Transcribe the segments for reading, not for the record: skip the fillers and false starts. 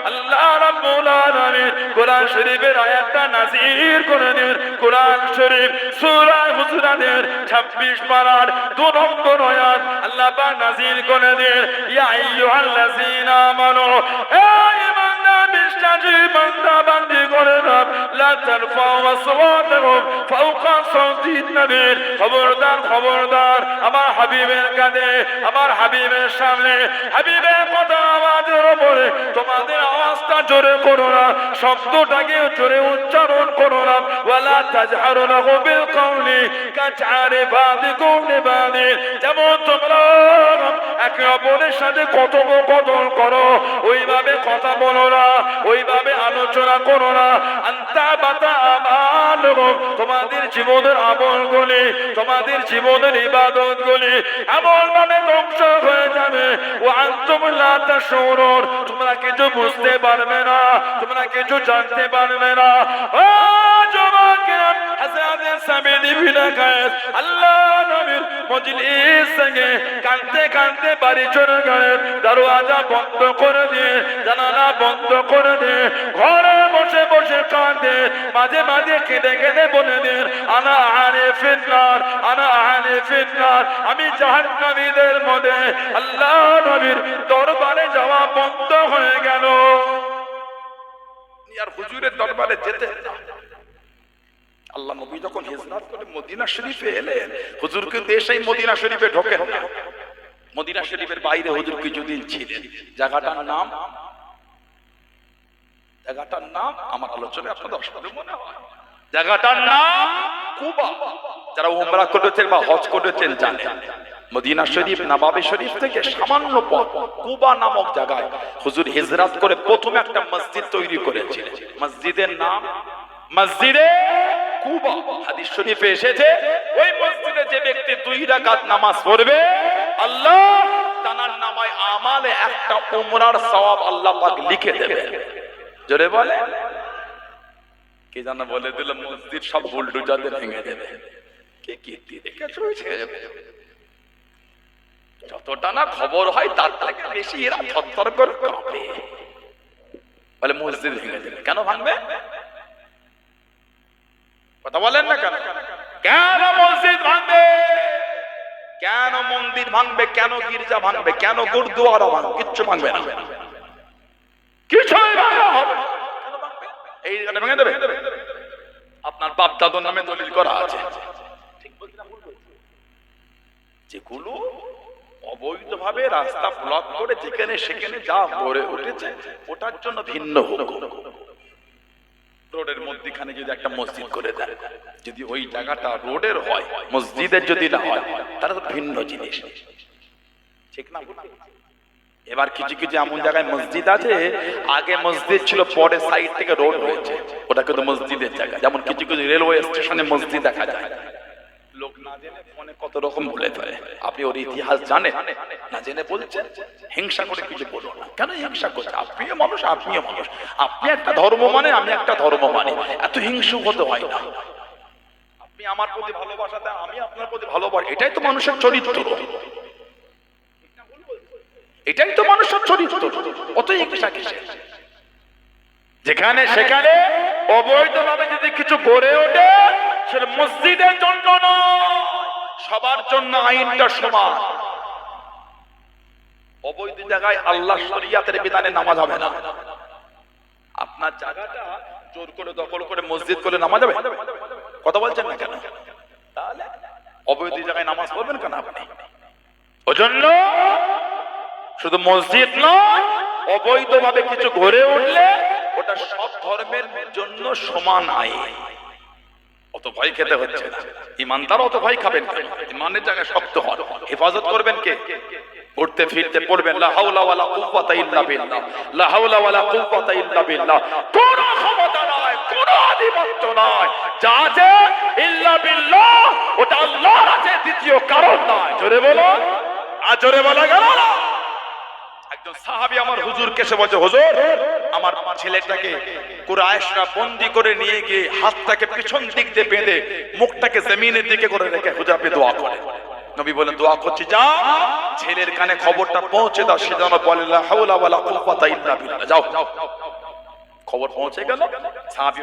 আল্লাহ রাব্বুল আলামিন কোরআন শরীফের আয়াতটা নাযিল করে দেন। কোরআন শরীফ সূরা হুজুরাতের 26 পারার 2 নম্বর আয়াত আল্লাহ পাক নাযিল করে দেন, ইয়া আইয়ুহাল্লাযীনা আমানু, এই ইমানদার বিশ্বাসী বান্দা বান্দি করে না, লা তারফাউ আসওয়াতাকুম ফাওকা সাওতিন নবী, খবরদার খবরদার আমার হাবিবের কাঁধে, আমার হাবিবের সামনে হাবিবের কথা আওয়াজের উপরে তোমাদের আওয়াজটা জোরে করো না, শব্দটাকে জোরে উচ্চারণ করো না। ওয়ালা তাজহারু লাহু বিল কওলি কাজআরি বাযিকুম লিবাযি, যেমন তোমরা একে অপরের সাথে কথোপকথন করো ওইভাবে কথা বলো না, ওইভাবে আলোচনা করো না। আনতা বাতা আমালুকুম, তোমাদের জীবনের আমলগুলি, তোমাদের জীবনের ইবাদতগুলি এমনভাবে ধ্বংস হয়ে যাবে, ওয়া আনতুম লা তাশউরুন, তোমরা কিছু বুঝতে পারবে না, তোমরা কিছু জানতে পারবে না। ও যুবকেরা, হযরত সাবিদ ইবনে কায়েস আল্লাহ নবীর মজলিস থেকে কাঁদতে কাঁদতে বাড়ি চলে গেলেন। দরওয়াজা বন্ধ করে দিয়ে, জানালা বন্ধ করে দিয়ে ঘরে বসে বসে কাঁদে, মাঝে মাঝে কেঁদে কেঁদে বলে দেন, আনা আরিফিন নার, আনা আরিফিন নার, আমি জাহান্নামীদের মধ্যে। আল্লাহ নবীর দরবারে যাওয়া বন্ধ হয়ে গেল। আর হুজুরের দরবারে যেতে, আল্লাহ নবী যখন হিজরত করে মদিনা শরীফে এলেন, হুজুর কিন্তু এসেই মদিনা শরীফে ঢোকেন না। মদিনা শরীফের বাইরে হুজুর কিছুদিন ছিলেন। জায়গাটার নাম আমার আলোচনায় আপনাদের সবাই মনে হয়, জায়গাটার নাম কুবা। যারা উমরা করেছেন বা হজ করেছেন জানেন, মদিনা শরীফ নবাবী শরীফ থেকে সামান্য পথ কুবা নামক জায়গায় হুজুর হিজরত করে প্রথমে একটা মসজিদ তৈরি করেছিলেন। মসজিদের নাম মসজিদে কুবা। হাদিস শরীফে এসেছে, ওই মসজিদে যে ব্যক্তি 2 রাকাত নামাজ পড়বে, আল্লাহ তার নামায় আমালে একটা উমরার সওয়াব আল্লাহ পাক লিখে দেবে। জোরে বলে কি জানা বলে দিল, মসজিদ সব বুলডোজারে ভেঙে দেবে। কে কীর্তি দেখেছো? যতটা না খবর হয় তার থেকে বেশি এরা থরথর করে কাঁপে, বলে মসজিদ ভেঙে দেবে। কেন ভাঙবে? কথা বলেন না কেন? কেন মসজিদ ভাঙবে? কেন মন্দির ভাঙবে? কেন গির্জা ভাঙবে? কেন গুরুদুয়ারা ভাঙবে? কিচ্ছু ভাঙবে না, কিছুই ভাঙা হবে না। কেন ভাঙবে? এই জায়গাটা ভেঙে দেবে। আপনার বাপ দাদুর নামে দলিল করা আছে, ঠিক বলছি না ভুল বলছি? যেগুলো অবৈধভাবে রাস্তা ব্লক করে যেখানে সেখানে যা গড়ে উঠেছে, ওটার জন্য ভিন্ন হুকুম। রোডের মধ্যখানে যদি একটা মসজিদ করে দেয়, যদি ওই জায়গাটা রোডের হয়, মসজিদের যদি না হয়, তাহলে তো ভিন্ন জিনিস, ঠিক না? এবার কিছু কিছু এমন জায়গায় মসজিদ আছে, আগে মসজিদ ছিল, পরে সাইড থেকে রোড হয়েছে, ওটা কিন্তু মসজিদের জায়গা। যেমন কিছু কিছু রেলওয়ে স্টেশনে মসজিদ দেখা যায়, লোক না জেনে ফোনে কত রকম বলে ফেলে। আপনি ওর ইতিহাস জানেন না, জেনে বলছেন, হিংসা করে কিছু বলো না। কেন হিংসা করছে? আপনিও মানুষ, আপনিও মানুষ। আপনি একটা ধর্ম মানে, আমি একটা ধর্ম মানে, এত হিংসুক হতে হয় না। আপনি আমার প্রতি ভালোবাসা দেন, আমি আপনার প্রতি ভালোবাসি, এটাই তো মানুষের চরিত্র, এটাই তো মানুষের চরিত্র। অত হিংসা কিসের? যেখানে সেখানে অবৈধভাবে যদি কিছু গড়ে ওঠে, সেটা মসজিদের জন্য নয়, সবার জন্য আইনটা সমান। অবৈধ জায়গায় আল্লাহ শরিয়াতের বিধানে নামাজ হবে না। আপনার জায়গাটা জোর করে দখল করে মসজিদ করে নামাজ হবে? কথা বলছেন না কেন? তাহলে অবৈধ জায়গায় নামাজ পড়বেন কেন আপনি? ওজন্য শুধু মসজিদ নয়, অবৈধভাবে কিছু গড়ে উঠলে ওটা সব ধর্মের জন্য সমান আইন। অত ভয় খেতে হচ্ছে না। ইমানদার অত ভয় খাবেন কেন? ইমানের জায়গায় শক্ত হন, হেফাজত করবেন কে? উঠতে ফিরতে পড়বেন লা হাওলা ওয়ালা কুওয়াতা ইল্লা বিল্লাহ, লা হাওলা ওয়ালা কুওয়াতা ইল্লা বিল্লাহ। কোন ক্ষমতা নয়, কোন আধিপত্য নয়, যা আছে ইল্লা বিল্লাহ, ওটা আল্লাহর আছে, দ্বিতীয় কারণ নয়। জোরে বলো, আর জোরে বলা গেল না। একজন সাহাবী আমার হুজুরকে এসে বলছে, হুজুর আমার ছেলেটাকে কুরাইশরা বন্দী করে নিয়ে গিয়ে হাতটাকে পিছন দিক দিয়ে বেঁধে মুখটাকে জমিনের দিকে করে রেখে হুজুর আপনি দোয়া করেন। নবী বলেন দোয়া করছি, যা ছেলের কানে খবরটা পৌঁছে দাও, সে যেন বলে লা হাওলা ওয়ালা কুওয়াতা ইল্লা বিল্লাহ। যাও, খবর পৌঁছে গেল, সাহাবী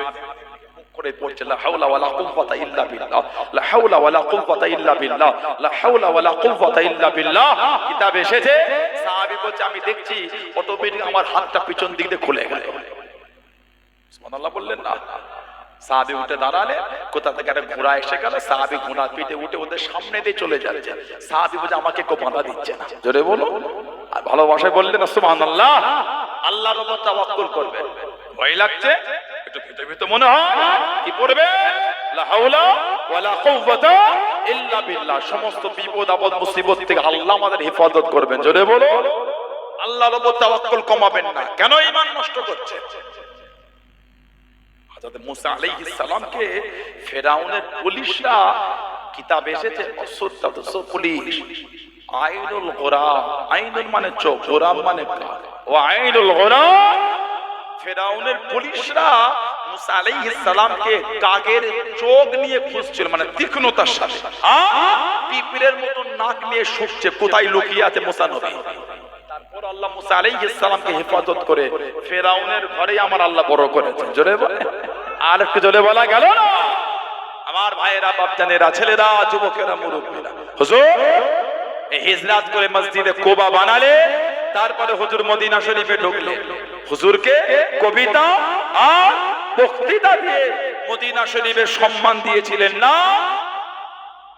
করে পড়ছে লা হাওলা ওয়ালা কুওয়াতা ইল্লা বিল্লাহ, লা হাওলা ওয়ালা কুওয়াতা ইল্লা বিল্লাহ, লা হাওলা ওয়ালা কুওয়াতা ইল্লা বিল্লাহ। কিতাবে এসেছে, সাহাবী বলছে আমি দেখছি অটোমেটিক আমার হাতটা পিছন দিক দিয়ে খুলে গেল। সুবহানাল্লাহ বললেন না? সাহাবী উঠে দাঁড়ালে, কোথা থেকে একটা ঘোড়া এসে গেল, সাহাবী ঘোড়া পিঠে উঠে ওদের সামনে দিয়ে চলে যাচ্ছে। সাহাবী বলছে আমাকে কেউ বাধা দিচ্ছে না। জোরে বলো। আর ভালোবাসায় বললেন না সুবহানাল্লাহ। আল্লাহর উপর তাওয়াক্কুল করবেন। ভয় লাগছে, একটু ভিতরে ভিতরে মনে হয় কি পড়বে, লা হাওলা ওয়ালা কুওয়াতা ইল্লা বিল্লাহ। সমস্ত বিপদ আপদ মুসিবত থেকে আল্লাহ আমাদের হেফাজত করবেন। জোরে বলো। আল্লাহর উপর তাওয়াক্কুল কমাবেন না। কেন ঈমান নষ্ট করছে? হযরত মুসা আলাইহিস সালামকে ফেরাউনের পুলিশরা, কিতাবে এসেছে ৭০ পুলিশ, আইনুল গোরাম, আইনুল মানে চোখ, গোরাম মানে কাক, ও আইনুল গোরাম, ফেরাউনের পুলিশরা মুসা আলাইহিস সালামকে কাগের চোখ নিয়ে খুঁজছিল, মানে তীক্ষ্ণতার সাথে, পিঁপড়ের মতো নাক নিয়ে শুকছে কোথায় লুকিয়ে আছে মুসা নবী। তারপর আল্লাহ মুসা আলাইহিস সালামকে হেফাজত করে ফেরাউনের ঘরে আমার আল্লাহ বড় করেছেন। জোরে বলে। আর একটু জোরে বলা গেল না? আমার ভাইয়েরা, বাপজানেরা, ছেলেরা, যুবকেরা, মুরব্বীরা, হুজুর এই হিজরত করে মসজিদে কুবা বানালে, তারপরে হুজুর মদিনা শরীফে ঢুকলে, হুজুরকে কবিতা আর বক্তৃতা দিয়ে মদিনা শরীফে সম্মান দিয়েছিলেন না?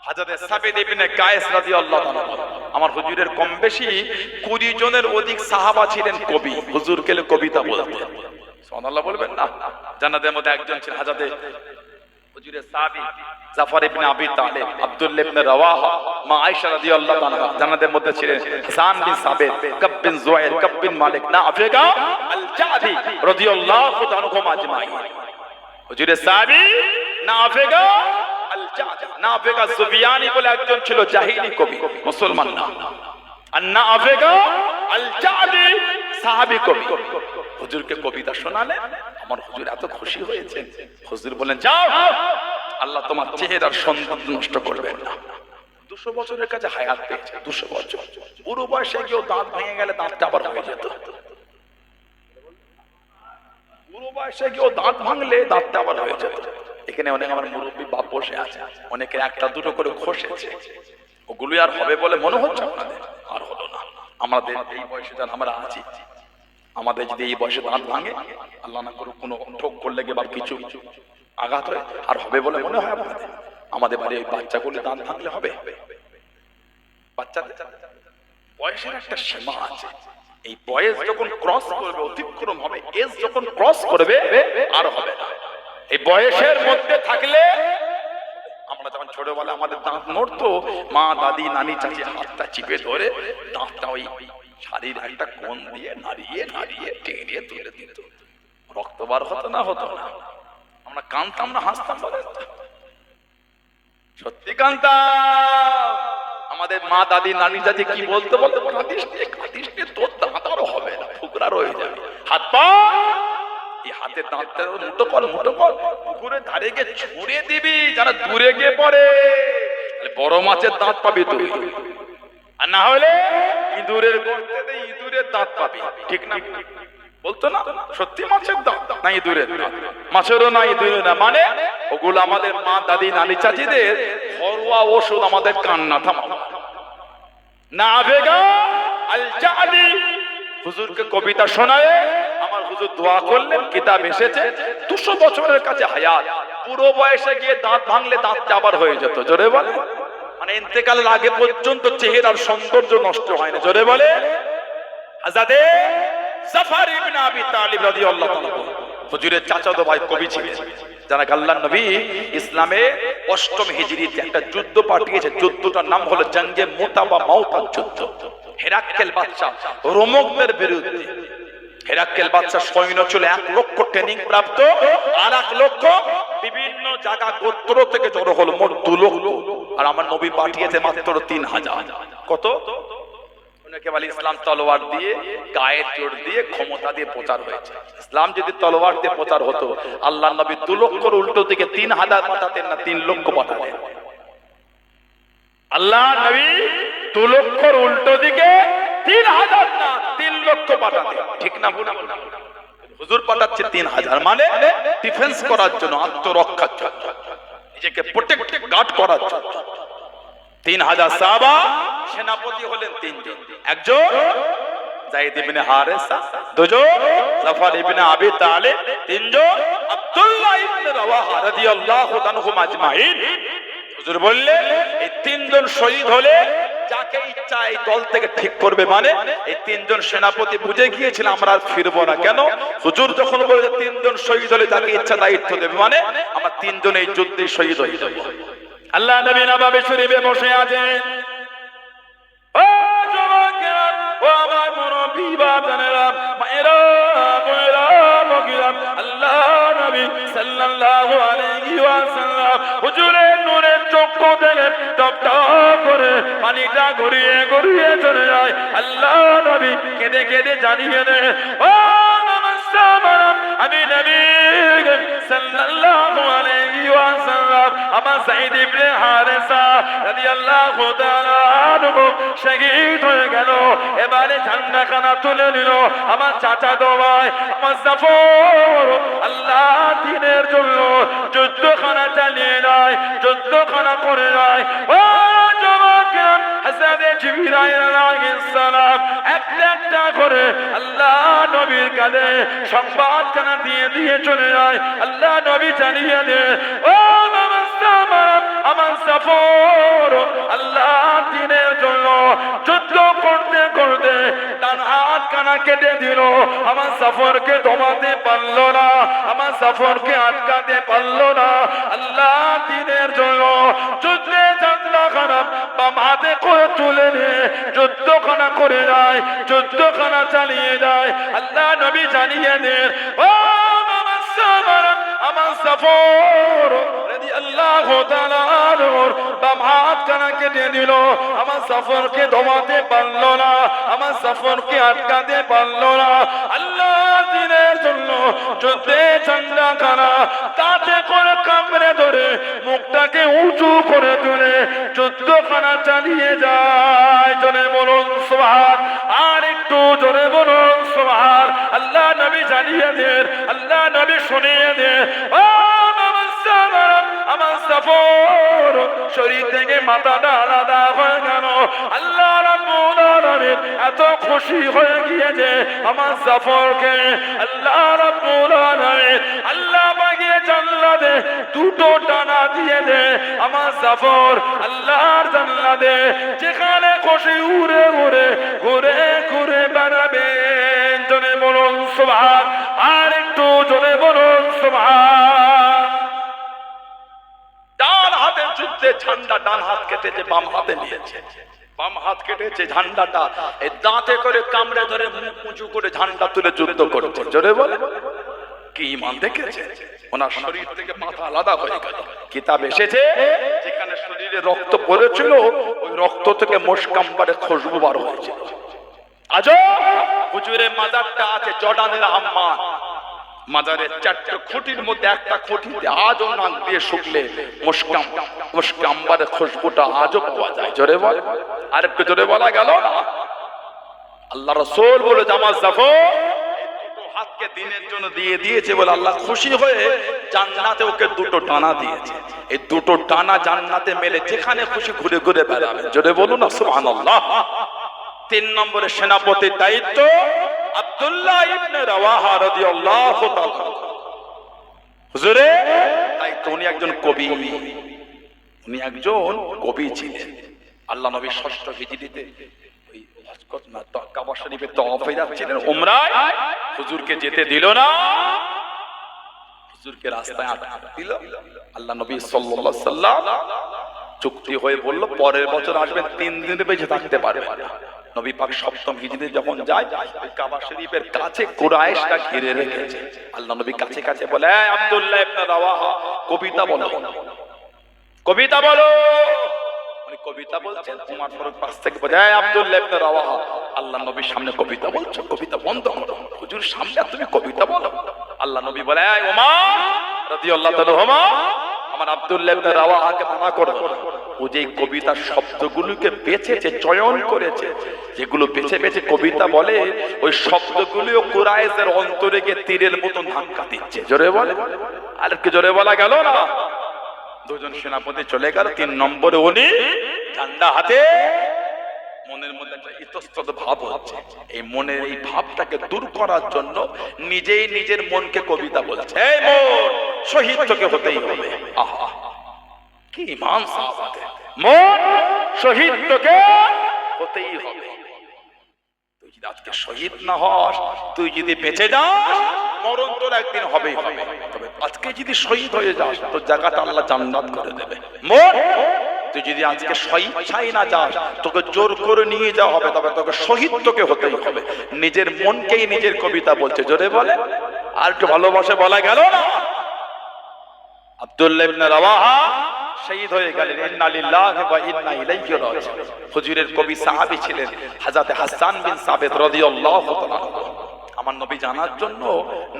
হযরত সাবিত ইবনে কায়েস রাদিয়াল্লাহু তাআলা, আমার হুজুরের কম বেশি 20 জনের অধিক সাহাবা ছিলেন কবি, হুজুরকে কবিতা বলতেন। সুবহানাল্লাহ বলবেন না? জান্নাতের মধ্যে একজন ছিলেন হযরত হুজুরের সাহাবী জাফর ইবনে আবি তালিব, আব্দুল্লাহ ইবনে রাওয়াহা, মা আয়েশা রাদিয়াল্লাহু তাআলা জান্নাতের মধ্যে ছিলেন, হাসান বিন সাবিত, কাব বিন জুয়াইর, কাব বিন মালিক, নাফিগা আল জাদি রাদিয়াল্লাহু তাআলা আজমাইন। হুজুরের সাহাবী নাফিগা আল জাদি, নাফিগা সুফিয়ানি বলে একজন ছিল, জাহিলি কবি, মুসলমান না। আর নাফিগা আল জাদি সাহাবী কবি। হুজুরকে কবিতা শোনালেন, আমার হুজুর এত খুশি হয়েছে। হুজুর বলেন, যাও, আল্লাহ তোমার চেহারার সৌন্দর্য নষ্ট করবেন না। 200 বছরের কাছে হায়াত পেয়েছে, 200 বছর। বুড়ো বয়সে গিয়েও দাঁত ভেঙে গেলে দাঁতটা আবার হয়ে যেত। বুড়ো বয়সে গিয়েও দাঁত ভাঙলে দাঁতটা আবার হয়ে যেত। এখানে অনেক আমার মুরব্বী বাপ বসে আছে, অনেকের একটা দুটো করে খসেছে, ওগুলো আর হবে বলে মনে হচ্ছে আপনাদের? আর হলো না। আমাদের এই বয়সে যারা আমরা আছি, আমাদের যদি এই বয়সে দাঁত ভাঙে, আল্লাহ না করুক কোনো ঠোক করলে বা কিছু আঘাত হয়, আর হবে বলে মনে হয় আপনাদের? আমাদের বাড়ি ওই বাচ্চাগুলো দাঁত ভাঙলে হবে? বাচ্চাদের বয়সের একটা সীমা আছে। এই বয়স যখন ক্রস করবে, অতিক্রম হবে, এজ যখন ক্রস করবে আর হবে না। এই বয়সের মধ্যে থাকলে, আমরা যখন ছোটবেলা আমাদের দাঁত নড়তো, মা, দাদি, নানি, চাচি হাতটা চিপে ধরে দাঁতটা ওই শাড়ির একটা কোণ দিয়ে নাড়িয়ে নাড়িয়ে টেনে তুলে দিত, রক্ত বার হতো না? হতো না? আমরা কাঁদতাম না, হাসতাম? সত্যি কাঁদতাম। আমাদের মা, দাদি, নানি, চাচি কি বলতে বলতে, কাঁদিস নে, তোর দাঁত আরো হবে না, ফুকরা রয়ে যাবে। হাত পা, এই হাতের দাঁতটা মুঠো কর, মুঠো কর, পুকুরের ধারে গিয়ে ছুঁড়ে দিবি, যারা দূরে গিয়ে পড়ে বড় মাছের দাঁত পাবি তুই, আর না হলে ইঁদুরের গর্তে ইঁদুরের দাঁত পাবি। ঠিক না বলতো না? সত্যি মাছের দাঁত না ইঁদুরের দাঁত, মাছেরও না ইঁদুরের না, মানে ওগুলো আমাদের মা, দাদি, নানি, চাচিদের ঘরোয়া ওষুধ, আমাদের কান্না থামাবো না। আবেগা আল জাদি হুজুরকে কবিতা শোনায়, আমার হুজুর দোয়া করলেন, কিতাব এসেছে 200 বছরের কাছে হায়াত, পুরো বয়সে গিয়ে দাঁত ভাঙলে দাঁত আবার হয়ে যেত। জোরে বলে। মানে ইন্তেকালের আগে পর্যন্ত চেহারার সৌন্দর্য নষ্ট হয় না। জোরে বলে। হযরত জাফর ইবনে আবি তালিব রাদিয়াল্লাহু তাআলা হুজুরের চাচাতো ভাই কবি ছিলেন, যারা আল্লাহর নবী ইসলামে 8ম হিজরিতে একটা যুদ্ধ পাঠিয়েছে। যুদ্ধটার নাম হলো জঙ্গে মুতা বা মাউতা যুদ্ধ। হেরাক্কেল বাদশা রোমকদের বিরুদ্ধে। হেরাক্কেল বাদশা সৈন্য ছিল 1 লক্ষ ট্রেনিং প্রাপ্ত, আর 1 লক্ষ বিভিন্ন জায়গা গোত্র থেকে জড়ো হলো, মোট 2 লক্ষ। আর আমার নবী পাঠিয়েছে মাত্র 3000। কত? অনেকে বলে ইসলাম তলোয়ার দিয়ে, গায়ের জোর দিয়ে, ক্ষমতা দিয়ে প্রচার হয়েছে। ইসলাম যদি তলোয়ার দিয়ে প্রচার হতো, আল্লাহর নবী 2 লক্ষর উল্টো দিকে 3000 পাঠাতেন না, 3 লক্ষ পাঠাতেন। আল্লাহ নবী 2 লক্ষর উল্টো দিকে 3000 না 3 লক্ষ পাঠাতে, ঠিক না ভুল? হুজুর পাঠাচ্ছে 3000, মানে ডিফেন্স করার জন্য, আত্মরক্ষার জন্য, নিজেকে প্রোটেক্ট গার্ড করার জন্য। 3000 সাহাবা, সেনাপতি হলেন 3 জন। একজন যায়েদ ইবনে হারেসা, 2 জন জাফর ইবনে আবি তালিব, 3 জন আব্দুল্লাহ ইবনে রাওয়াহা রাদিয়াল্লাহু আনহুম আজমাইন। হুজুর বললেন এই 3 জন শহীদ হলে যাকে ইচ্ছা এই দল থেকে ঠিক করবে, মানে এই 3 জন সেনাপতি বুঝে গিয়েছিল আমরা আর ফিরবো না। কেন? হুজুর যখন বলে 3 জন শহীদ হলে যাকে ইচ্ছা দায়িত্ব দেবে, মানে আমরা 3 জন এই যুদ্ধে শহীদ হয়ে যাব। আল্লাহ নবী নববী শরীফে বসে আছেন। ও যুবকেরা, ও আমার মুরব্বি বাজানেরা, মায়েরা, বোনেরা, বগিরা, আল্লাহ নবী সাল্লাল্লাহু আলাইহি ওয়াসাল্লাম হুজুরের নূরের চক্ষু থেকে টপ টপ করে পানিটা গড়িয়ে গড়িয়ে চলে যায়। আল্লাহ নবী কেঁদে কেঁদে জানিয়ে দেন, ও আমি নবী সাল্লাল্লাহু আলাইহি ওয়াসাল্লাম আমার যায়েদ ইবনে হারেসা রাদিয়াল্লাহু তাআলা আনহু শহীদ হয়ে গেল। এবারে ঝান্ডাখানা তুলে নিল আমার চাচাতো ভাই আমার জাফর। আল্লাহ দ্বীনের জন্য যুদ্ধখানা চালিয়ে যায়, যুদ্ধখানা করে যায়। ও যুবকেরা, হযরত জিবরাইল আলাইহিস সালাম একটা করে আল্লাহ নবীর কাছে সংবাদখানা দিয়ে দিয়ে চলে যায়। আল্লাহ নবী জানিয়ে দেন, ও আমার জাফর আল্লাহ দ্বীনের জন্য যুদ্ধ করতে করতে ডান হাত কানা কেটে দিল। আমার জাফরকে দমাতে পারল না, আমার জাফরকে আটকাতে পারল না। আল্লাহ দ্বীনের জন্য যুদ্ধে ঝান্ডাখানা বাম হাতে করে তুলে নিয়ে যুদ্ধখানা করে যায়, যুদ্ধখানা চালিয়ে যায়। আল্লাহ নবী জানিয়ে দেন, ও আমার জাফর রাদিয়াল্লাহু তাআলা আনহুর বাম হাত কানা কেটে দিল। আমার জাফরকে দমাতে পারল না, আমার জাফরকে আটকাতে পারল না। আল্লাহ দ্বীনের জন্য যুদ্ধে ঝান্ডাখানা তাতে করে কামড়ে ধরে মুখটাকে উঁচু করে তুলে যুদ্ধখানা চালিয়ে যায়। জোরে বলুন সুবহান, আর একটু জোরে বলুন সুবহান। আল্লাহ নবী জানিয়ে দেন, আল্লাহ নবী শুনিয়ে দেন, ও আমার জাফর শরীর থেকে মাথাটা আলাদা হয়ে গেল। আল্লাহ রাব্বুল আলামিন এত খুশি হয়ে গিয়েছে আমার জাফরকে। আল্লাহ রাব্বুল আলামিন আল্লাহ বাগিয়ে জান্নাতে 2টো ডানা দিয়ে দে আমার জাফর আল্লাহর জান্নাতে যেখানে খুশি উড়ে উড়ে ঘুরে ঘুরে বেড়াবেন। জোরে বলুন সুবহান, আর একটু জোরে বলুন সুবহান। ডান হাতের যুদ্ধে ঝান্ডা ডান হাত কেটেছে, বাম হাতে নিয়েছে। বাম হাত কেটেছে ঝান্ডাটা এই দাঁতে করে কামড়ে ধরে মুখ উঁচু করে ঝান্ডা তুলে যুদ্ধ করছে। জোরে বলে কি ঈমান দেখেছে? ওনার শরীর থেকে মাথা আলাদা হয়ে গেল। কিতাব এসেছে যেখানে শরীরে রক্ত পড়েছিল ওই রক্ত থেকে মুশকাম্বারে খুশবু বার হয়েছিল। আজও হুজুরের মাজারটা আছে জর্ডানের আম্মান, মাজারের 4টে খুঁটির মধ্যে একটা খুঁটিতে আজও নাক দিয়ে শুকলে মুশকাম্বারের খুশবুটা আজও পাওয়া যায়। জোরে বল, আর একটু জোরে বলা গেল না? আল্লাহ রাসূল বলে আমার জাফর হাতকে দিনের জন্য দিয়ে দিয়েছে বলে আল্লাহ খুশি হয়ে জান্নাতে ওকে 2টো ডানা দিয়েছে। এই 2টো ডানা জান্নাতে মেলে যেখানে খুশি ঘুরে ঘুরে বেড়াবে। জোরে বলুন না সুবহানাল্লাহ। 3 নম্বরের সেনাপতির দায়িত্ব আব্দুল্লাহ ইবনে রাওয়াহা রাদিয়াল্লাহু তাআলা। হুজুরে দায়িত্ব, উনি একজন কবি, উনি একজন কবি ছিলেন। আল্লাহ নবী 6ষ্ঠ হিজরিতে ওই হজ না কাবা শরীফে তওয়াফে যাচ্ছিলেন উমরায়, হুজুরকে যেতে দিল না, হুজুরকে রাস্তায় আটকে দিল। আল্লাহ নবী সাল্লাল্লাহু আলাইহি সাল্লাম চুক্তি হয়ে বলল পরের বছর আসবেন, 3 দিন বেঁচে থাকতে পারবে না। নবী পাক 7ম হিজরিতে যখন যায় ওই কাবা শরীফের কাছে কুরাইশরা ঘিরে রেখেছে। আল্লাহ নবী কাছে কাছে বলে, এই আব্দুল্লাহ ইবনে রাওয়াহা কবিতা বলো, কবিতা বলো। উনি কবিতা বলছেন, উমর ফারুক পাশ থেকে বলে, এই আব্দুল্লাহ ইবনে রাওয়াহা আল্লাহ নবীর সামনে কবিতা বলছো, কবিতা বন্ধ করো, হুজুর সামনে তুমি কবিতা বলো। আল্লাহ নবী বলে, এই উমর রাদিয়াল্লাহু তাআলা আমার আব্দুল্লাহ ইবনে রাওয়াহাকে মানা করব না। ও যে কবিতার শব্দগুলোকে বেছেছে, চয়ন করেছে, যেগুলো বেছে বেছে কবিতা বলে, ওই শব্দগুলিও কুরাইশের অন্তরে গিয়ে তীরের মতন ধাক্কা দিচ্ছে। জোরে বলে, আর কি জোরে বলা গেল না? দুজন সেনাপতি চলে গেল, 3 নম্বরে উনি ঝান্ডা হাতে, মনের মধ্যে একটা ইতস্তত ভাব হচ্ছে। এই মনের এই ভাবটাকে দূর করার জন্য নিজেই নিজের মনকে কবিতা বলছে, এই মন, শহীদ তোকে হতেই হবে। আহা, কি ইমান সাহাবাদের! মন, শহীদ তোকে হতেই হবে। তুই যদি আজকে শহীদ না হস, তুই যদি বেঁচে যাস, মরণ তোর একদিন হবেই হবে। তবে আজকে যদি শহীদ হয়ে যাস, তোর জায়গাটা আল্লাহ জান্নাত করে দেবে। মন, তুই যদি আজকে স্বেচ্ছায় না যাস, তোকে জোর করে নিয়ে যাওয়া হবে, তবে তোকে শহীদ তোকে হতেই হবে। নিজের মনকেই নিজের কবিতা বলছে। জোরে বলে, আর একটু ভালোবাসে বলা গেল না? আব্দুল্লাহ ইবনে রাওয়াহা শহীদ হয়ে গেলেন। ইন্না লিল্লাহি ওয়া ইন্না ইলাইহি রাজিউন। হুজুরের কবি সাহাবী ছিলেন হযরত হাসান বিন সাবিত রাদিয়াল্লাহু তাআলা। আমার নবী জানার জন্য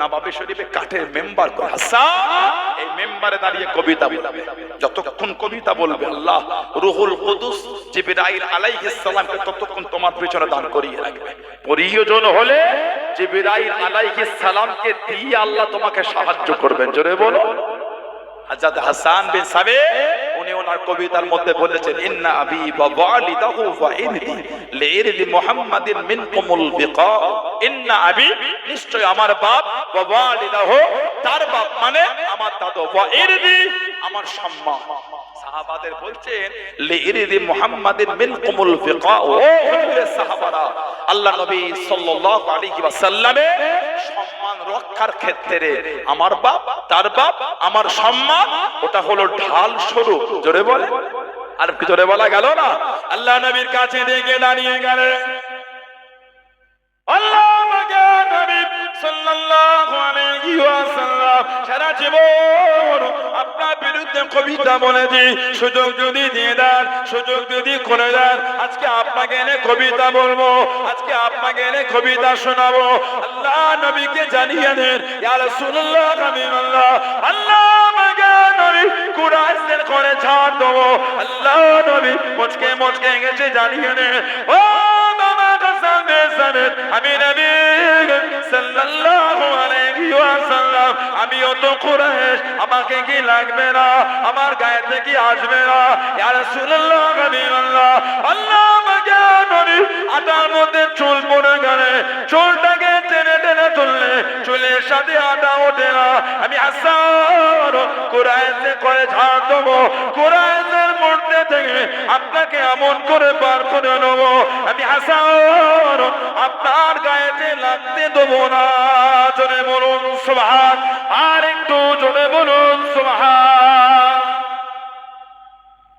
নবাবী শরীফে কাঠের মেম্বার করে হাসান এই মেম্বারে দাঁড়িয়ে কবিতা বলবে। যতক্ষণ কবিতা বলবে, আল্লাহ রূহুল কুদুস জিবরাইল আলাইহিস সালামকে ততক্ষণ তোমার পিছনে দান করিয়ে রাখবে। প্রয়োজন হলে জিবরাইল আলাইহিস সালামকে দিয়ে আল্লাহ তোমাকে সাহায্য করবেন। জোরে বলো। হযরত হাসান বিন সাবিত উনি ওনার কবিতার মধ্যে বলেছেন, ইন্না আবি ওয়া ওয়ালিদাহু ওয়া ইরদি লিইরদি মুহাম্মাদিন মিনকুমুল বিকা। ইন্না আবি, নিশ্চয় আমার বাপ, ওয়া ওয়ালিদাহু, তার বাপ মানে আমার দাদু, ওয়া ইরদি, আমার সম্মান। সাহাবাদের বলছেন, লিইরদি মুহাম্মাদিন মিনকুমুল বিকা। ও হুজুরের সাহাবারা, আল্লাহ নবী সাল্লাল্লাহু আলাইহি ওয়াসাল্লামের সম্মান রক্ষার ক্ষেত্রে আমার বাপ, তার বাপ, আমার সম্মান, ওটা হলো ঢাল স্বরূপ। জোরে বলে, আর কি জোরে বলা গেল না? আল্লাহ নবীর কাছে দেখে দাঁড়িয়ে গেলেন। আল্লাহ নবী সাল্লাল্লাহু আলাইহি ওয়াসাল্লাম সারা জীবন আপনার বিরুদ্ধে কবিতা বলেছি, সুযোগ যদি দিয়ে দেন, সুযোগ যদি করে দেন, আজকে আপনাকে এনে কবিতা বলবো, আজকে আপনাকে এনে কবিতা শোনাবো। আল্লাহ নবীকে জানিয়ে দেন, ইয়া রাসূলুল্লাহ, হাবিবাল্লাহ, আল্লাহ নবী কুরাইশদের করে ছাড় দেবো। আল্লাহ নবী মুচকে মুচকে গেছে, জানিয়ে দেন, ও আমি নবী সাল্লাল্লাহু আলাইহি ওয়াসাল্লাম, আমিও তো কুরাইশ, আমাকে কি লাগবে না, আমার গায়েতে কি আসবে না? ইয়া রাসূলুল্লাহ, হাবিবাল্লাহ, আল্লাহ আমাকে নবী আটার মধ্যে চুল পড়ে গেলে চুলটাকে টেনে টেনে তুললে চুলের সাথে আটা ওঠে না। আমি হাসান কুরাইশে করে ঝাড় দেবো, কুরাইশের মধ্যে থেকে আপনাকে এমন করে বার করে নেবো, আমি হাসান আপনার গায়েতে লাগতে দেবো না। জোরে বলুন সুবহান, আর একটু জোরে বলুন সুবহান।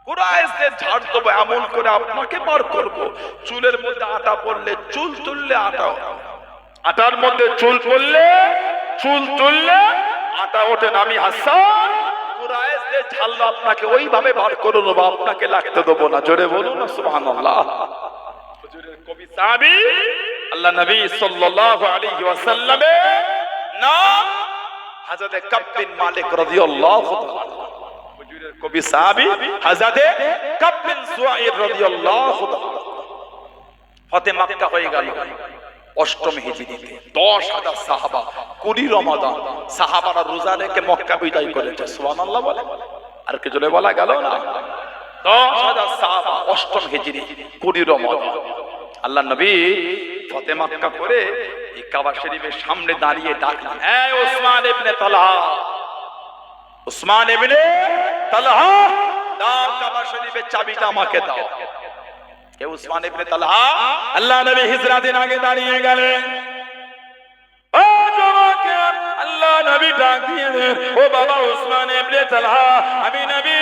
কুরাইশদের ঝাড় দেবো, এমন করে আপনাকে বার করবো। চুলের মধ্যে আটা পড়লে, চুল তুললে আটা, আটার মধ্যে চুল পড়লে, চুল তুললে আটা ওঠে না। আমি হাসান কুরাইশদের ঝাড়লো, আপনাকে ওইভাবে বার করে নেবো, আপনাকে লাগতে দেবো না। জোরে বলুন না সুবহানাল্লাহ। হুজুরের কবি সাহাবী আল্লাহ নবী সাল্লাল্লাহু আলাইহি ওয়াসাল্লামের নাম হযরত কাব বিন মালিক রাদিয়াল্লাহু তাআলা। হুজুরের কবি সাহাবী হযরত কাব বিন সুয়াইদ রাদিয়াল্লাহু তাআলা। ফতে মক্কা হয়ে গেল 8ম হিজরিতে। 10,000 সাহাবা, 20 রমাদান সাহাবারা রোজা রেখে মক্কা বিজয় করেছে। সুবহানাল্লাহ বলে, আর কি জোরে বলা গেল না? 10,000 সাহাবা, 8ম হিজরি, 20 রমাদান। আল্লাহ নবী ফতে মক্কা করে এই কাবা শরীফের সামনে দাঁড়িয়ে ডাকলেন, এই উসমান ইবনে তালহা, উসমান ইবনে তালহা, দাও কাবা শরীফের চাবিটা আমাকে দাও। কে উসমান ইবনে তালহা? আল্লাহ নবী হিজরাতের আগে দাঁড়িয়ে গেলেন। ও যুবকেরা, আল্লাহ নবী ডাক দিয়ে দেন, ও বাবা উসমান ইবনে তালহা, আমি নবী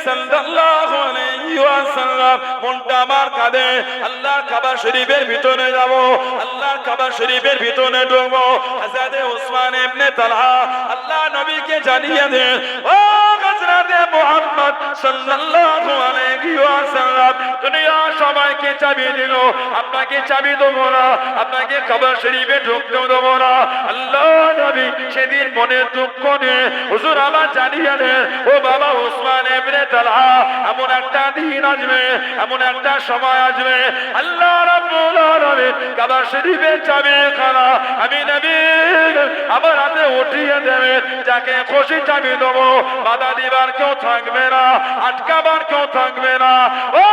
সাল্লাল্লাহু আলাইহি ওয়াসাল্লাম মনটা আমার কাঁদে, আল্লাহ কাবা শরীফের ভিতরে যাব, আল্লাহ কাবা শরীফের ভিতরে ঢুকবো। হযরত উসমান ইবনে তালহা আল্লাহ নবীকে জানিয়ে দেন, ও হযরতে মুহাম্মদ সাল্লাল্লাহু আলাইহি ওয়াসাল্লাম দুনিয়া সবাইকে চাবি দিল, আপনাকে চাবি দেবো না, আপনাকে কবর শরীফে ঢুকতে দেবো না। আল্লাহ নবী সেদিন মনের দুঃখ নিয়ে হুজুর আবার জানিয়ে দেন, ও বাবা উসমান ইবনে তালহা, এমন একটা দিন আসবে, এমন একটা সময় আসবে, আল্লাহ রাব্বুল আলামিন কবর শরীফের চাবি খানা আমি নবী আমার হাতে উঠিয়ে দেবেন, যাকে খুশি চাবি দেবো, বাধা দিবার কেউ থাকবে না, আটকাবার কেউ থাকবে না। ও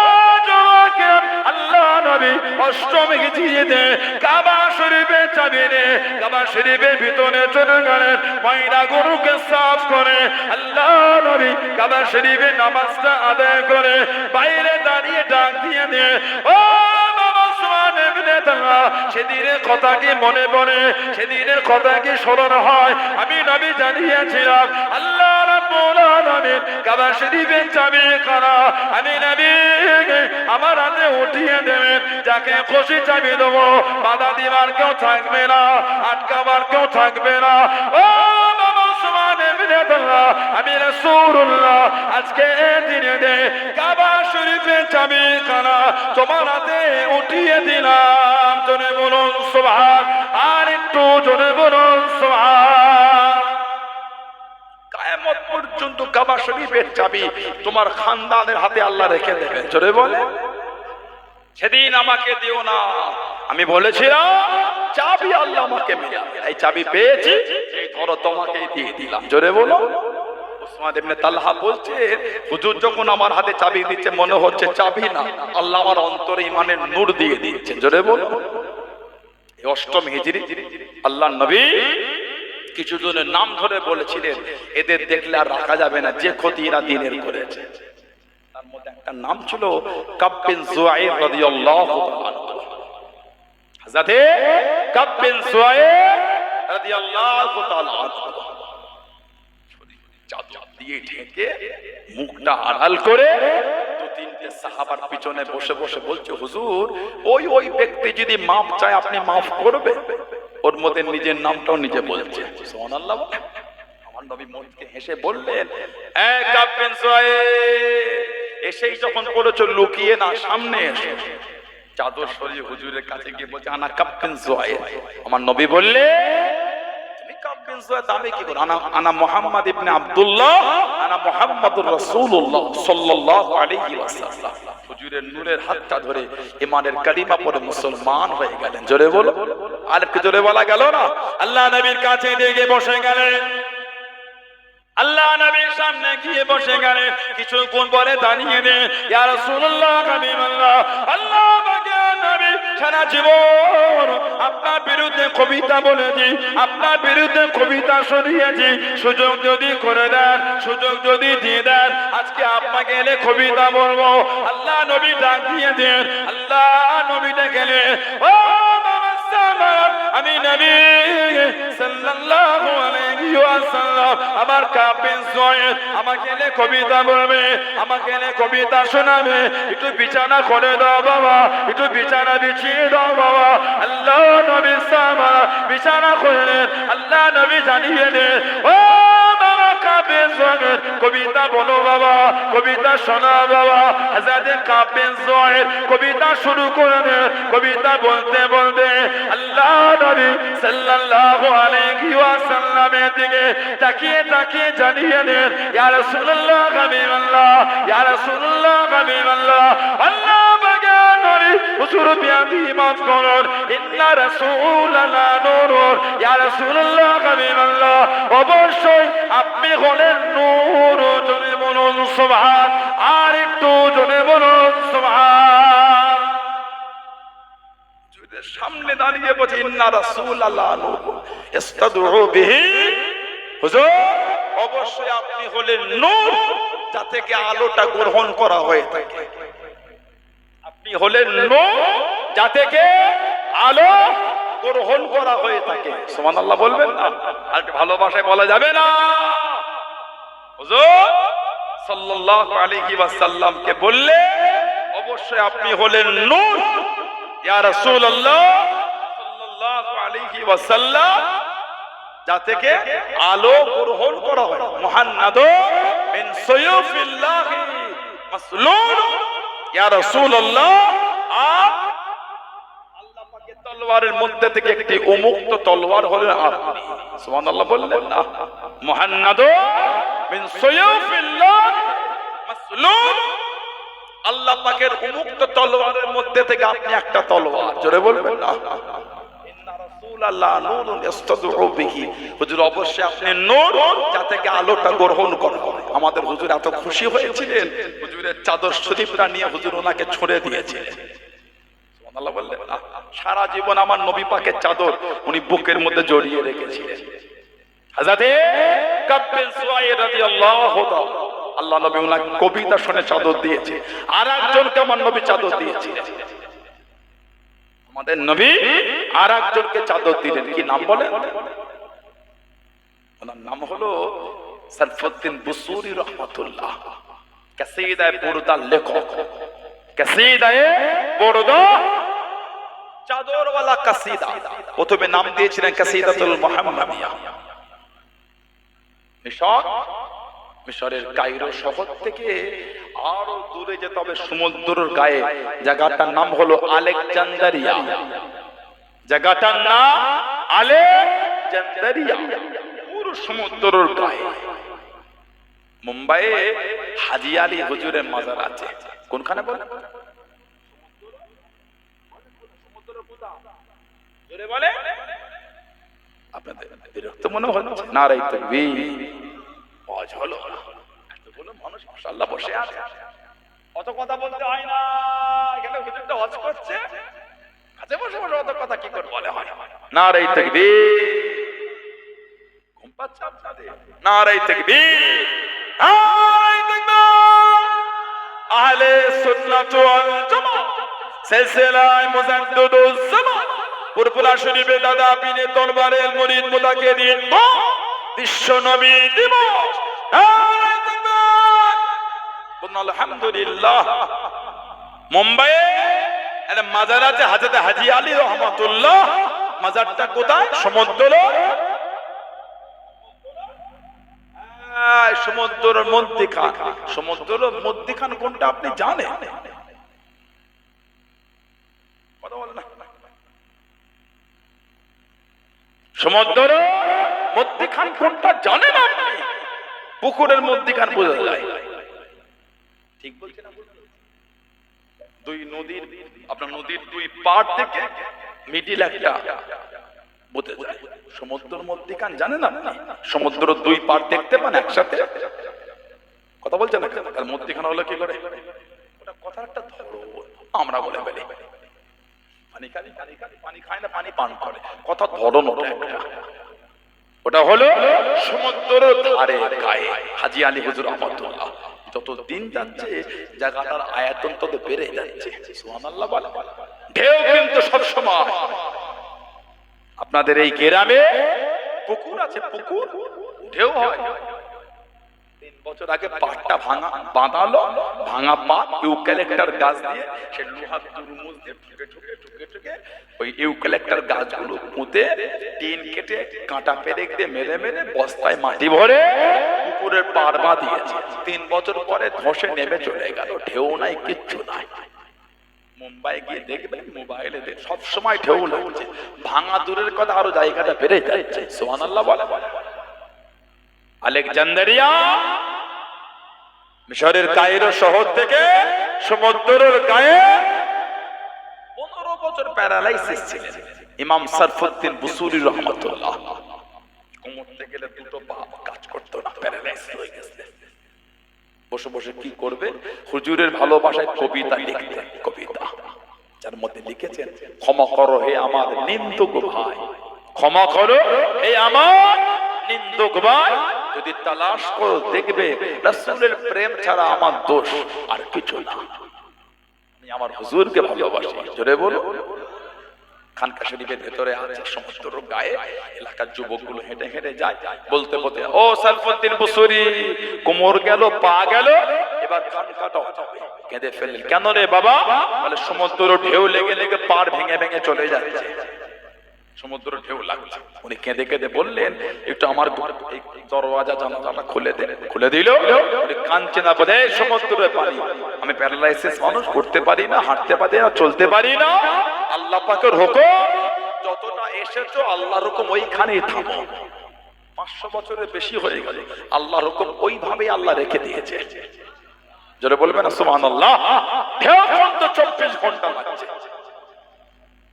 যুবকেরা, আল্লাহ নবী অষ্টম হিজরিতে কাবা শরীফের চাবি নিয়ে কাবা শরীফের ভিতরে চলে গেলেন, ময়লা গরুকে সাফ করে আল্লাহ নবী কাবা শরীফে নামাজটা আদায় করে বাইরে দাঁড়িয়ে ডাক দিয়ে দিয়ে, ও বাবা উসমান ইবনে তালহা, সেদিনের কথা কি মনে পড়ে? সেদিনের কথা কি স্মরণ হয়? আমি নবী জানিয়েছিলাম আল্লাহ রাব্বুল আলামিন কাবা শরীফের চাবি খানা আমি নবী আমার হাতে উঠিয়ে দেবেন, যাকে খুশি চাবি দেবো, বাধা দিবার কেউ থাকবে না, আটকাবার কেউ থাকবে না। ও বাবা উসমান ইবনে তালহা, আমি রাসূলুল্লাহ আজকে দিনে দে কাবা শরীফের চাবি খানা তোমার হাতে উঠিয়ে দিলাম। জোরে বলুন সুবহান, আর একটু জোরে বলুন সুবহান। কিয়ামত পর্যন্ত কাবা শরীফের চাবি তোমার খানদানের হাতে আল্লাহ রেখে দেবেন। জোরে বলে, সেদিন আমাকে দিও না, আমি বলেছিলাম চাবি আল্লাহ আমাকে মিলাবে, এই চাবি পেয়েছি, এই ধরো তোমাকেই দিয়ে দিলাম। জোরে বলো। উসমান ইবনে তালহা বলছে, হুজুর যখন আমার হাতে চাবি দিচ্ছে মনে হচ্ছে চাবি না, আল্লাহ আমার অন্তরে ঈমানের নূর দিয়ে দিচ্ছে। জোরে বলো। এই অষ্টম হিজরি আল্লাহর নবী কিছু জনের নাম ধরে বলেছিলেন, এদের দেখলে আর রাখা যাবে না, যে ক্ষতি এরা দিনের করেছে। তার মধ্যে একটা নাম ছিল কাব বিন যুআইর রাদিয়াল্লাহু তাআলা আনহু। হযরতে কাব বিন যুআইর রাদিয়াল্লাহু তাআলা আনহু চাদর দিয়ে ঢেকে মুখটা আড়াল করে দু তিনটে সাহাবার পিছনে বসে বসে বলছে, হুজুর ওই ব্যক্তি যদি মাফ চায় আপনি মাফ করবে? ওর মধ্যে নিজের নামটাও নিজে বলছে। সুবহানাল্লাহ। আমার নবী মুখে হেসে বললেন, এ কাব বিন যুআইর, এসেই যখন বলেছো লুকিয়ে না, সামনে এসো। চাদর সরিয়ে হুজুরের কাছে গিয়ে বলছে, আনা কাব বিন যুআইর। আমার নবী বললে, তুমি কাব বিন যুআইর দামে কি করো? আনা মুহাম্মদ ইবনে আব্দুল্লাহ, আনা মুহাম্মাদুর রাসূলুল্লাহ সাল্লাল্লাহু আলাইহি ওয়াসাল্লাম। হুজুরের নূরের হাতটা ধরে ঈমানের কালিমা পড়ে মুসলমান হয়ে গেলেন। জোরে বলো। আর একটু জোরে বলা গেল না? আল্লাহ নবীর কাছে দিয়ে বসে গেলেন, আল্লাহ নবীর সামনে গিয়ে বসে গেলেন, কিছুক্ষণ পরে দাঁড়িয়ে দেন, ইয়া রাসূলুল্লাহ হাবিবাল্লাহ, আল্লাহ পাকের নবী সারা জীবন আপনার বিরুদ্ধে কবিতা বলেছি, আপনার বিরুদ্ধে কবিতা শুনিয়েছি, সুযোগ যদি করে দেন, সুযোগ যদি দিয়ে দেন, আজকে আপনাকে এলে কবিতা বলবো। আল্লাহ নবী ডাক দিয়ে দেন, আল্লাহ নবী ডেকেলেন, ও আমি নবী সাল্লাল্লাহু আলাইহি ওয়াসাল্লাম, আমার কাব বিন যুআইর আমাকে এলে কবিতা বলবে, আমাকে এলে কবিতা শোনাবে, একটু বিছানা করে দাও বাবা, একটু বিছানা বিছিয়ে দাও বাবা। আল্লাহ নবী সাহাবা বিছানা করলেন, আল্লাহ নবী জানিয়ে দেন, ও বাবা কাব বিন যুআইর কবিতা বলো বাবা, কবিতা শোনা বাবা। হযরতে কাব বিন যুআইর কবিতা শুরু করে দেন, কবিতা বলতে বলতে আল্লাহ নবী সাল্লাল্লাহু আলাইহি ওয়াসাল্লামের দিকে তাকিয়ে তাকিয়ে জানিয়ে দেন, ইয়া রাসূলুল্লাহ হাবিবাল্লাহ, ইয়া রাসূলুল্লাহ হাবিবাল্লাহ, আল্লাহ পাকের নবী হুজুর বিয়াদি মাফ করুন, ইন্না রাসূলাল্লাহ নূরুন, ইয়া রাসূলুল্লাহ হাবিবাল্লাহ, অবশ্যই আপনি হলেন নূর। জোরে বলুন সুবহান, আর একটু জোরে বলুন সুবহান। সামনে দাঁড়িয়ে বলছে, ইন্না রাসূলাল্লাহ নূর ইস্তাদউ বিহি, হুজুর অবশ্যই আপনি হলেন নূর, যা থেকে আলোটা গ্রহণ করা হয়ে থাকে। আপনি হলেন নূর, যা থেকে আলো গ্রহণ করা হয়ে থাকে। সুবহানাল্লাহ বলবেন না? আর ভালোবাসায় বলা যাবে না? হুজুর সাল্লাল্লাহু আলাইহি ওয়াসাল্লামকে বললে, অবশ্যই আপনি হলেন নূর, ইয়া রাসূলুল্লাহ সাল্লাল্লাহু আলাইহি ওয়াসাল্লাম, যা থেকে আলো গ্রহণ করা হয়। মুহাম্মাদু মিন সায়ফিল্লাহি মাসলুল, ইয়া রাসূলুল্লাহ, আল্লাহ পাকের তলোয়ারের মধ্যে থেকে একটি উন্মুক্ত তলোয়ার হলেন আপনি। সুবহানাল্লাহ বললেন না? মুহাম্মাদু মিন সায়ফিল্লাহি মাসলুল, আল্লাহ পাকের উন্মুক্ত তলোয়ারের মধ্যে থেকে আপনি একটা তলোয়ার। জোরে বলবেন না? ইন্না রাসূলাল্লাহ নূরুন ইস্তাদউ বিহি, হুজুর অবশ্যই আপনি নূর, যা থেকে আলোটা গ্রহণ করা হয়। আমাদের হুজুর এত খুশি হয়েছিলেন, হুজুরের চাদর শরীফটা নিয়ে হুজুর ওনাকে ছুঁড়ে দিয়েছিলেন। সুবহানাল্লাহ বললেন না? সারা জীবন আমার নবী পাকের চাদর উনি বুকের মধ্যে জড়িয়ে রেখেছিলেন। হযরতে কাব বিন সুয়াইদ রাদিয়াল্লাহু তাআলা, আল্লাহ নবী ওনাকে কবিতা শুনে চাদর দিয়েছে, আর একজনকে আমার নবী চাদর দিয়েছিলেন। আমাদের নবী আর একজনকে চাদর দিলেন, কি নাম বলেন? ওনার নাম হলো সারফুদ্দিন বুসুরি রাহমাতুল্লাহ, কাসিদায়ে বুরদার লেখক। কাসিদায়ে বুরদা, চাদরওয়ালা কাসিদা। প্রথমে নাম দিয়েছিলেন কাসিদাতুল মুহাম্মাদিয়া। মিশরের কায়রো শহর থেকে আরো দূরে যেতে হবে, সমুদ্রের গায়ে। জায়গাটার নাম হলো আলেকজান্দ্রিয়া। জায়গাটার নাম আলেকজান্দ্রিয়া, পুরো সমুদ্রের গায়ে। মুম্বাইয়ে হাজী আলী হুজুরের মাজার আছে। কোনখানে বলে? আপনাদের বিরক্ত মনে হচ্ছে? নারায়ে তাকবীর। আওয়াজ হলো না, এতগুলো মানুষ মাশাআল্লাহ বসে আছে, অত কথা বলতে হয় না। এখানে হুজুরটা ওয়াজ করছে, কাছে বসে বসে অত কথা কি করে বলে হয়? নারায়ে তাকবীর। ঘুম পাচ্ছে আপনাদের? নারায়ে তাকবীর, নারায়ে তাকবীর। আহলে সুন্নাত ওয়াল জামাত সিলসিলায়ে মুজাদ্দিদুজ জামান, পুরপুরা শরীফে দাদা পীরে দরবারের মুরিদ মুতাকিদিন বিশ্ব নবী দিবস। আলহামদুলিল্লাহ। মুম্বাইয়ে একটা মাজার আছে হযরত হাজী আলী রহমাতুল্লাহ। মাজারটা কোথায়? সমুদ্র, সমুদ্রের মধ্যখান। সমুদ্রের মধ্যখান কোনটা আপনি জানেন? কথা বলেন না। সমুদ্রের মধ্যখান কোনটা জানেন আপনি? পুকুরের মধ্যখান বোঝা যায়। ঠিক বলছেন না? দুই নদীর, আপনার নদীর দুই পাড় থেকে মিডিল একটা বোঝা যায়। সমুদ্রের মধ্যখান জানেন আপনি? সমুদ্রের দুই পাড় দেখতে পান একসাথে? কথা বলছেন না? তার মধ্যখান হলো কি করে? ওটা কথা একটা ধরো, আমরা বলে ফেলি পানি খায় না, পানি পান করে। কথা ধরন ওটা একটা। ওটা হলো সমুদ্রের ধারে গায়ে হাজী আলী হুজুর রহমাতুল্লাহ। যত দিন যাচ্ছে জায়গাটার আয়তন তত বেড়ে যাচ্ছে। সুবহানাল্লাহ বলে। ঢেউ কিন্তু সব সময়। আপনাদের এই গ্রামে পুকুর আছে, পুকুর ঢেউ হয়। 3 বছর আগে পাটটা বাঁধালো, ভাঙা পাট ইউক্যালিপটাস গাছ দিয়ে, সে লোহার তুরমুজ দিয়ে ঠুকে ওই ইউক্যালিপটাস গাছগুলো পুঁতে টিন কেটে কাঁটা পেরেক দিয়ে মেরে মেরে বস্তায় মাটি ভরে পুকুরের পাড় বাঁধিয়েছে। 3 বছর পরে ধসে নেমে চলে গেল। ঢেউ নাই, কিচ্ছু নাই। মুম্বাই গিয়ে দেখবেন, মোবাইলে সব সময় ঢেউ লাগছে। ভাঙা দূরের কথা, আরো জায়গাটা বেড়ে যাচ্ছে। সুবহানাল্লাহ বলে। আলেকজান্দ্রিয়া মিশরের কায়রো শহর থেকে সমুদ্রের গায়ে 15 বছর প্যারালাইসিস ছিলেন ইমাম সারফুদ্দিন বুসুরি রহমাতুল্লাহ। ঘুমোতে গেলে দুটো পা কাজ করতো না, প্যারালাইসিস হয়ে গেছে। বসে বসে কি করবে? হুজুরের ভালোবাসায় কবিতা লিখতেন। কবিতা যার মধ্যে লিখেছেন, ক্ষমা করো হে আমার নিন্দুক ভাই, ক্ষমা করো হে আমার নিন্দুক ভাই, যদি তালাশ করো দেখবে রাসূলের প্রেম ছাড়া আমার দোষ আর কিছু না। আমি আমার হুজুরকে ভালোবাসি। জোরে বলো। খানকা শরীফের ভেতরে আছে সমুদ্রের গায়ে। এলাকার যুবকগুলো হেঁটে হেঁটে যায়, বলতে বলতে, ও সারফুদ্দিন বুসুরি, কোমর গেল, পা গেল, এবার কান কাটো। কেঁদে ফেললেন। কেন রে বাবা? বলে সমুদ্র ঢেউ লেগে লেগে পাড় ভেঙে ভেঙে চলে যাচ্ছে। সমুদ্র ঢেউ লাগছে। উনি কেঁদে কেঁদে বললেন, একটু আমার এই দরওয়াজা জানালাটা খুলে দে। খুলে দিল। উনি কাঁদছে না, বলে সমুদ্রের পানি, আমি প্যারালাইসিস মানুষ, করতে পারি না, হাঁটতে পারি না, চলতে পারি না, আল্লাহ পাকের হুকুম, যতটা এসেছো আল্লাহর হুকুম ওইখানেই থামো। 500 বছরের বেশি হয়ে গেল, আল্লাহর হুকুম ওইভাবেই আল্লাহ রেখে দিয়েছে। যারা বলবেন না সুবহানাল্লাহ, ঢেউ পর্যন্ত 24 ঘন্টা লাগছে,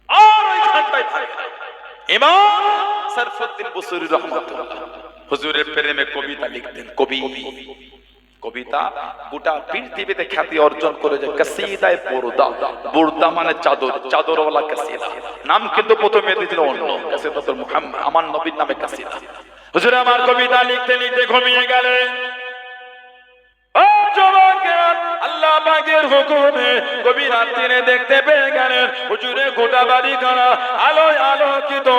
আর ওইখানটাই থাকে। ইমাম সরফুদ্দিন বুসরি রহমাতুল্লাহ হুজুরের প্রেমে কবিতা লিখতেন। কবিতা গোটা পৃথিবীতে খ্যাতি অর্জন করেছে কাসিদায়ে বুরদা। বুরদা মানে চাদর, চাদরওয়ালা কাসিদা। নাম কিন্তু প্রথমে দিয়েছিল অন্য, কাসিদাতুল মুহাম্মদ, আমার নবীর নামে কাসিদা। হুজুর আমার কবিতা লিখতে লিখতে ঘুমিয়ে গেলেন। আল্লাহ পাকের হুকুমে গভীর রাত্রিরে দেখতে পেয়ে গেলেন হুজুরে গোটা বাড়ি খানা আলোয় আলোকিত,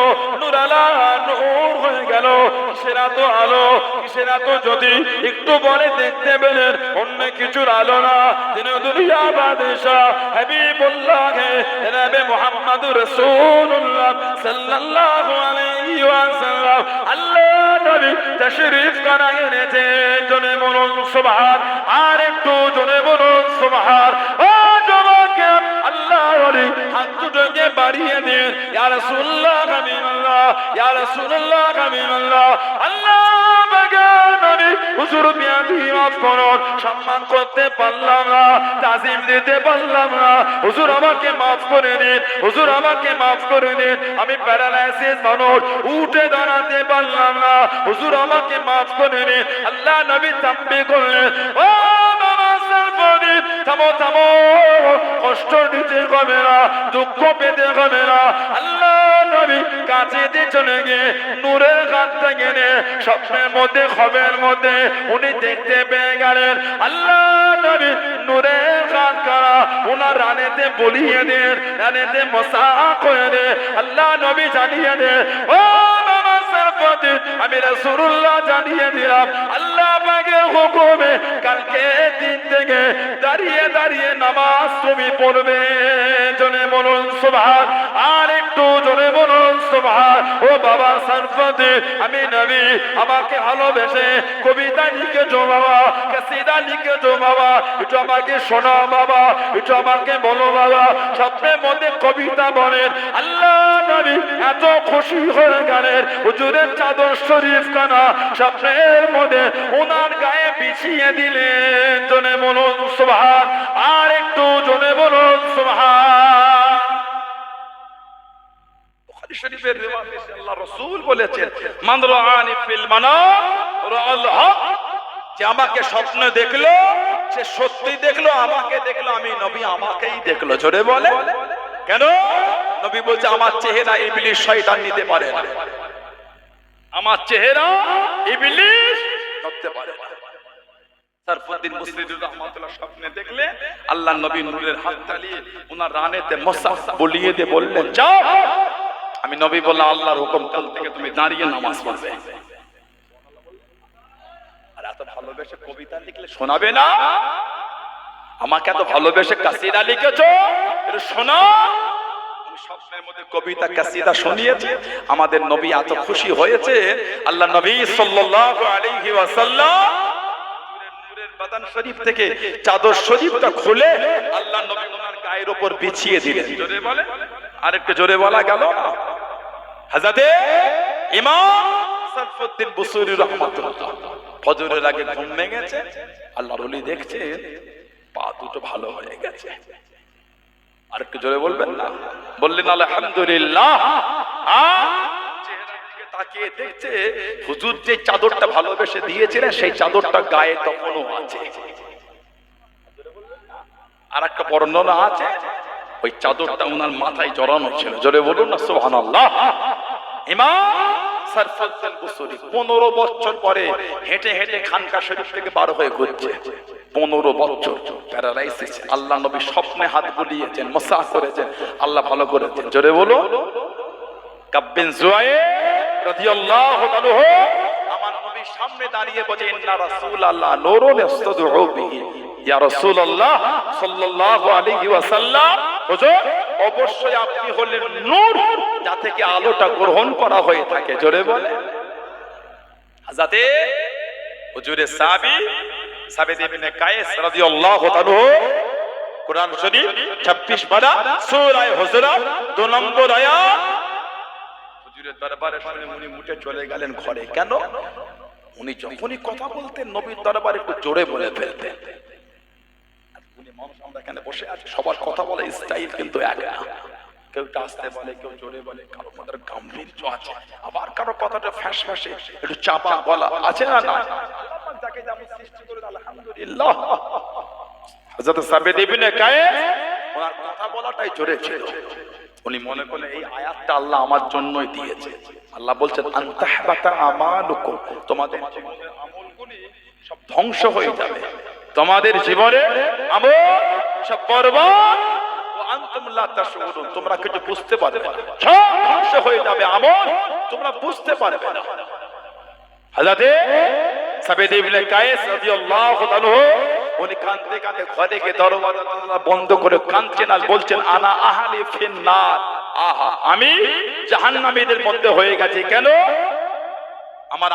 নূর আলা নূর হয়ে গেল। কিসের এত আলো, কিসের এত জ্যোতি, একটু পরে দেখতে পেলেন অন্য কিছুর আলো না, তিনি দুনিয়া বাদশাহ হাবিবুল্লাহ জনাবে মুহাম্মদুর রাসূলুল্লাহ সাল্লাল্লাহু আলাইহি ওয়াসাল্লাম আল্লাহ নবী তাশরীফ করা এনেছেন। জনে বলুন সুবহান, আর একটু জনে বলুন সুবহান। ও জবাকে আল্লাহ ওলি হাত দুটোকে বাড়িয়ে দিন, ইয়া রাসূলুল্লাহ হাবিবাল্লাহ, ইয়া রাসূলুল্লাহ হাবিবাল্লাহ। আল্লাহ বাগান নবী হুজুর বিয়াদি মাফ করুন, সম্মান করতে পারলাম না, তাজিম দিতে পারলাম না, হুজুর আমাকে মাফ করে দিন, হুজুর আমাকে মাফ করে দিন, আমি প্যারালাইসিস মানুষ, উঠে দাঁড়াতে পারলাম না, হুজুর আমাকে মাফ করে দিন। আল্লাহ নবী তাম্বি করলেন, ও বাবা সরফুদ্দিন, থামো থামো, কষ্ট নিতে হবে না, দুঃখ পেতে হবে না। আল্লাহ নবী কাছে দিয়ে চলে গিয়ে নূরের হাতটা গেলে স্বপ্নের মধ্যে, খবের মধ্যে উনি দেখতে পেয়ে গেলেন আল্লাহ নবী নূরের হাত করা ওনার রানেতে বলিয়ে দেন, রানেতে মশা করে দে। আল্লাহ নবী জানিয়ে দেন, ও বাবা সরফুদ্দিন, আমি রাসূলুল্লাহ জানিয়ে দিলাম আল্লাহ পাকের হুকুমে কালকে দিন থেকে দাঁড়িয়ে দাঁড়িয়ে নামাজ তুমি পড়বে। জনে বলুন সুবহান, আর একটু জনে বলুন সুবহান। ও বাবা সরফুদ্দিন, আমি নবী, আমাকে ভালোবেসে কবিতা লিখেছো বাবা, কাসিদা লিখেছো বাবা, একটু আমাকে শোনাও বাবা, একটু আমাকে বলো বাবা। স্বপ্নের মধ্যে কবিতা বলেন, আল্লাহ নবী এত খুশি হয়ে গেলেন হুজুরের চাদর শরীফ খানা স্বপ্নের মধ্যে ওনার গায়ে বিছিয়ে দিলেন। জনে বলুন সুবহান, আর একটু জনে বলুন সুবহান। বুখারী শরীফের রিওয়ায়াতে আল্লাহ রাসূল বলেছেন, মান রাআনি ফিল মানাম রাআল হক, যে আমাকে স্বপ্নে দেখলো সে সত্যি দেখলো, আমাকে দেখলো, আমি নবী আমাকেই দেখলো। জোরে বলে কেন? নবী বলছে আমার চেহারা ইবলিস শয়তান নিতে পারে না, আমার চেহারা ইবলিস ধরতে পারে না। সরফুদ্দিন বুসরি রাহমাতুল্লাহ স্বপ্নে দেখলে আল্লাহ নবী নূরের হাত চালিয়ে ওনার রানেতে মশা বলিয়ে দিয়ে বললেন, যাও। আমি নবী বললাম, আল্লাহর হুকুম, কাল থেকে তুমি দাঁড়িয়ে নামাজ পড়বে। আর এত ভালোবেসে কবিতা লিখলে শোনাবে না? আমাকে এত ভালোবেসে কাসিদা লিখেছো, এটা শোনা। স্বপ্নের মধ্যে কবিতা কাসিদা শুনিয়েছে, আমাদের নবী এত খুশি হয়েছে। আল্লাহ নবী সাল্লাল্লাহু আলাইহি ওয়াসাল্লাম নূরের বাদান শরীফ থেকে চাদর শরীফটা খুলে আল্লাহ নবী ওনার গায়ের উপর বিছিয়ে দিলেন। জোরে বলে, আরেকটু জোরে বলা গেল না? হযরতে ইমাম সরফুদ্দিন বুসরি রাহমাতুল্লাহ ফজরের আগে ঘুম ভেঙেছে, আল্লাহর ওলি দেখছে পা দুটো ভালো হয়ে গেছে। আর একটু জোরে বলবেন না? বললেন আলহামদুলিল্লাহ। চেহারার দিকে তাকিয়ে দেখছে হুজুর যে চাদরটা ভালোবেসে দিয়েছিলেন সেই চাদরটা গায়ে তখনও আছে। আর একটা বর্ণনা আছে ওই চাদরটা ওনার মাথায় জড়ানো ছিল। জোরে বলুন না সুবহানাল্লাহ। ইমাম সরফুদ্দিন বুসরি 15 বছর পরে হেঁটে হেঁটে খানকা শরীফ থেকে বার হয়ে ঘুরছে। 15 বছর প্যারালাইসিস। আল্লাহ নবী স্বপ্নে হাত বুলিয়েছেন, মাসাজ করেছেন, আল্লাহ ভালো করেছেন। জোরে বলো। কাব বিন জুয়াইর রাদিয়াল্লাহু আনহু আমার নবীর সামনে দাঁড়িয়ে বলে, ইন্না রাসূলাল্লাহ নূরুন ইস্তাদউ বিহি। ইয়া রাসূলুল্লাহ সাল্লাল্লাহু আলাইহি ওয়াসাল্লাম, হুজুর অবশ্যই আপনি হলেন নূর যা থেকে আলোটা গ্রহণ করা হয়ে থাকে, জোরে বলে। হাজরাতে হুজুরে সাবিত ইবনে কায়েস রাদিয়াল্লাহু তাআলা কুরআন শরীফ 26 পারা সূরা হুজুরাত 2 নম্বর আয়াত, হুজুরের দরবারে শুনে উনি মুটে চলে গেলেন ঘরে। কেন? উনি যখনই কথা বলতেন নবীর দরবারে একটু জোরে বলে ফেলতেন। উনি মানুষ, আমরা এখানে বসে আছি, সবার কথা বলে স্টাইল কিন্তু এক না। কেউ আস্তে বলে, কেউ জোরে বলে, কারো মধ্যে গাম্ভীর্য আছে, আবার কারো কথাটা ফ্যাস ফ্যাসে একটু চাপা বলা আছে না? না, আল্লাহ যাকে যেমন সৃষ্টি করেন আলহামদুলিল্লাহ। হযরত সাবিত ইবনে কায়েস ওনার কথা বলাটাই জোরে ছিল। উনি মনে করলেন এই আয়াতটা আল্লাহ আমার জন্যই দিয়েছে। আল্লাহ বলছেন আনতাহবাতা আমালুকুম, তোমাদের জীবনের আমলগুলি সব ধ্বংস হয়ে যাবে, তোমাদের জীবনে আমল সব বরবাদ, ওয়া আনতুম লা তাশউরুন, তোমরা কিছু বুঝতে পারবে না, সব ধ্বংস হয়ে যাবে আমল, তোমরা বুঝতে পারবে না। হযরত সাবিত ইবনে কায়েস রাদিয়াল্লাহু তাআলা উনি কাঁদতে কাঁদতে ঘরে গিয়ে দরজা বন্ধ করে কাঁদছেন আর বলছেন আনা আহলি ফিন্নার, আহা আমি জাহান্নামীদের মধ্যে হয়ে গেছি। কেন? আমার